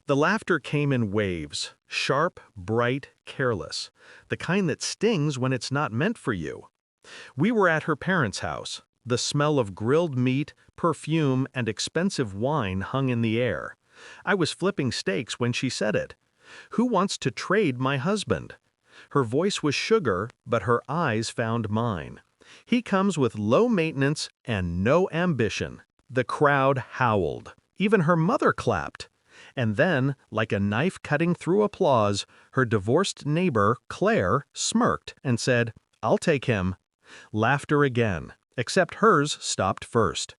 The laughter came in waves, sharp, bright, careless, the kind that stings when it's not meant for you. We were at her parents' house. The smell of grilled meat, perfume, and expensive wine hung in the air. I was flipping steaks when she said it. "Who wants to trade my husband?" Her voice was sugar, but her eyes found mine. "He comes with low maintenance and no ambition." The crowd howled. Even her mother clapped. And then, like a knife cutting through applause, her divorced neighbor, Claire, smirked and said, "I'll take him." Laughter again, except hers stopped first.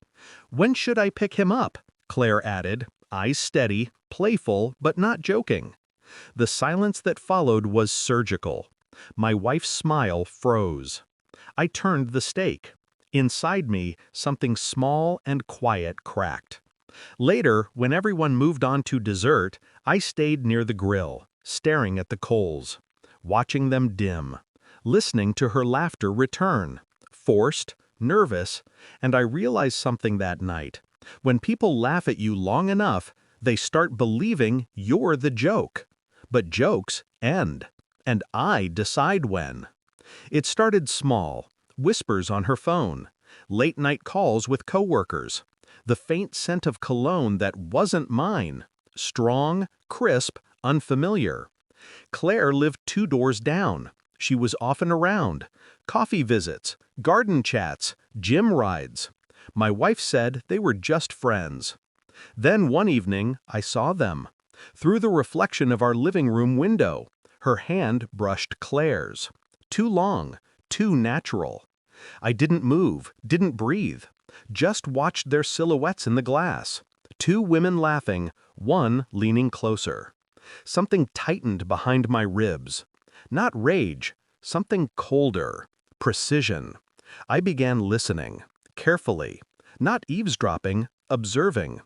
"When should I pick him up?" Claire added, eyes steady, playful, but not joking. The silence that followed was surgical. My wife's smile froze. I turned the steak. Inside me, something small and quiet cracked. Later, when everyone moved on to dessert, I stayed near the grill, staring at the coals, watching them dim, listening to her laughter return, forced, nervous, and I realized something that night. When people laugh at you long enough, they start believing you're the joke. But jokes end, and I decide when. It started small, whispers on her phone, late-night calls with coworkers, the faint scent of cologne that wasn't mine, strong, crisp, unfamiliar. Claire lived 2 doors down. She was often around. Coffee visits, garden chats, gym rides. My wife said they were just friends. Then one evening, I saw them. Through the reflection of our living room window, her hand brushed Claire's. Too long, too natural. I didn't move, didn't breathe. Just watched their silhouettes in the glass. 2 women laughing, one leaning closer. Something tightened behind my ribs. Not rage, something colder, precision. I began listening, carefully, not eavesdropping, observing.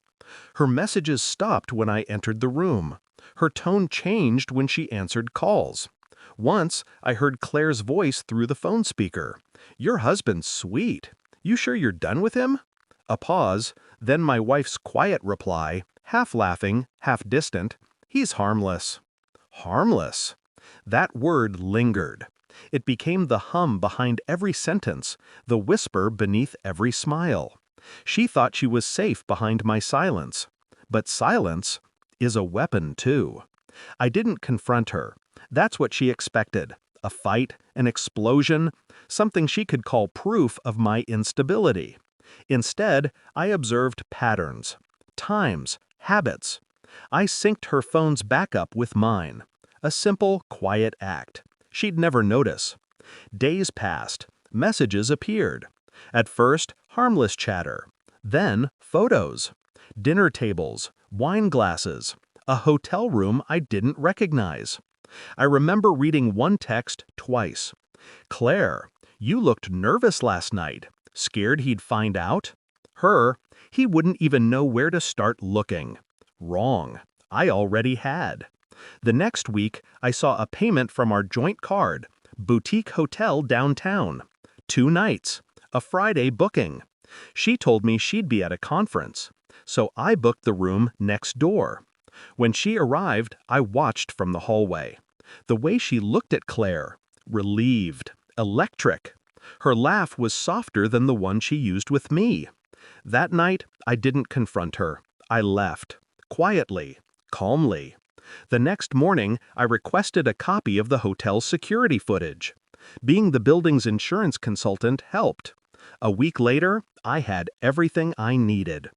Her messages stopped when I entered the room. Her tone changed when she answered calls. Once, I heard Claire's voice through the phone speaker. "Your husband's sweet. You sure you're done with him?" A pause, then my wife's quiet reply, half laughing, half distant, "He's harmless." Harmless. That word lingered. It became the hum behind every sentence, the whisper beneath every smile. She thought she was safe behind my silence. But silence is a weapon, too. I didn't confront her. That's what she expected. A fight, an explosion, something she could call proof of my instability. Instead, I observed patterns, times, habits. I synced her phone's backup with mine. A simple, quiet act. She'd never notice. Days passed. Messages appeared. At first, harmless chatter. Then, photos. Dinner tables, wine glasses, a hotel room I didn't recognize. I remember reading one text twice. "Claire, you looked nervous last night. Scared he'd find out?" Her, "He wouldn't even know where to start looking." Wrong. I already had. The next week, I saw a payment from our joint card, boutique hotel downtown. 2 nights, a Friday booking. She told me she'd be at a conference, so I booked the room next door. When she arrived, I watched from the hallway. The way she looked at Claire, relieved, electric. Her laugh was softer than the one she used with me. That night, I didn't confront her. I left, quietly, calmly. The next morning, I requested a copy of the hotel's security footage. Being the building's insurance consultant helped. A week later, I had everything I needed.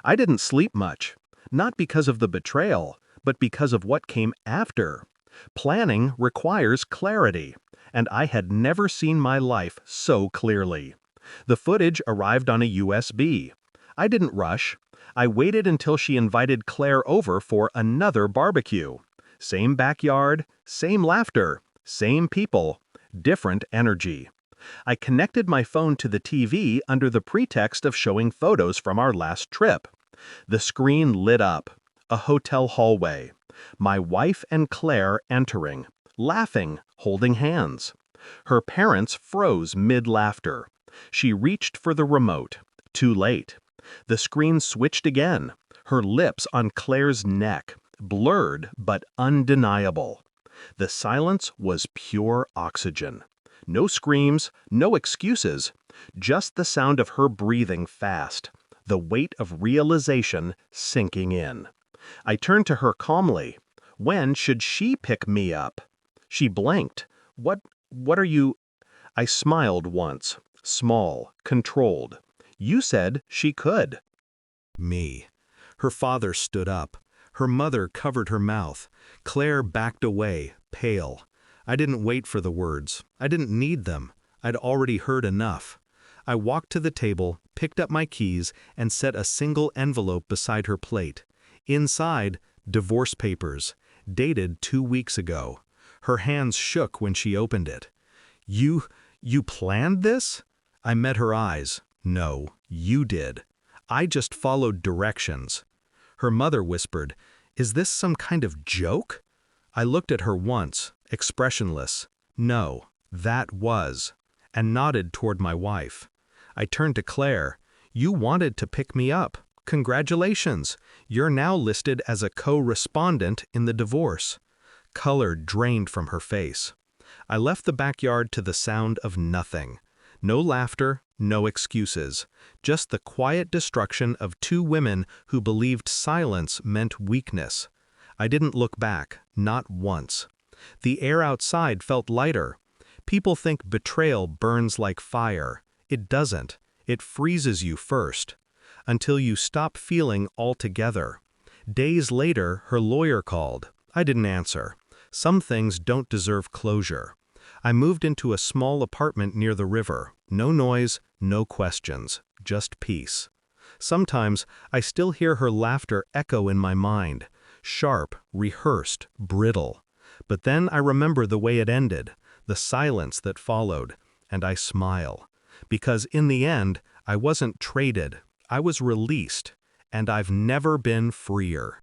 I didn't sleep much, not because of the betrayal, but because of what came after. Planning requires clarity, and I had never seen my life so clearly. The footage arrived on a USB. I didn't rush. I waited until she invited Claire over for another barbecue. Same backyard, same laughter, same people, different energy. I connected my phone to the TV under the pretext of showing photos from our last trip. The screen lit up. A hotel hallway. My wife and Claire entering, laughing, holding hands. Her parents froze mid-laughter. She reached for the remote. Too late. The screen switched again. Her lips on Claire's neck, blurred but undeniable. The silence was pure oxygen. No screams, no excuses, just the sound of her breathing fast, the weight of realization sinking in. I turned to her calmly. When should she pick me up? She blinked. What are you? I smiled once, small, controlled. You said she could. Me. Her father stood up. Her mother covered her mouth. Claire backed away, pale. I didn't wait for the words. I didn't need them. I'd already heard enough. I walked to the table, picked up my keys, and set a single envelope beside her plate. Inside, divorce papers, dated 2 weeks ago. Her hands shook when she opened it. You planned this? I met her eyes. No, you did. I just followed directions. Her mother whispered, "Is this some kind of joke?" I looked at her once, expressionless. No, that was, and nodded toward my wife. I turned to Claire. You wanted to pick me up. Congratulations. You're now listed as a co-respondent in the divorce. Color drained from her face. I left the backyard to the sound of nothing. No laughter, no excuses. Just the quiet destruction of 2 women who believed silence meant weakness. I didn't look back, not once. The air outside felt lighter. People think betrayal burns like fire. It doesn't. It freezes you first, until you stop feeling altogether. Days later, her lawyer called. I didn't answer. Some things don't deserve closure. I moved into a small apartment near the river. No noise, no questions, just peace. Sometimes I still hear her laughter echo in my mind, sharp, rehearsed, brittle. But then I remember the way it ended, the silence that followed, and I smile. Because in the end, I wasn't traded, I was released, and I've never been freer.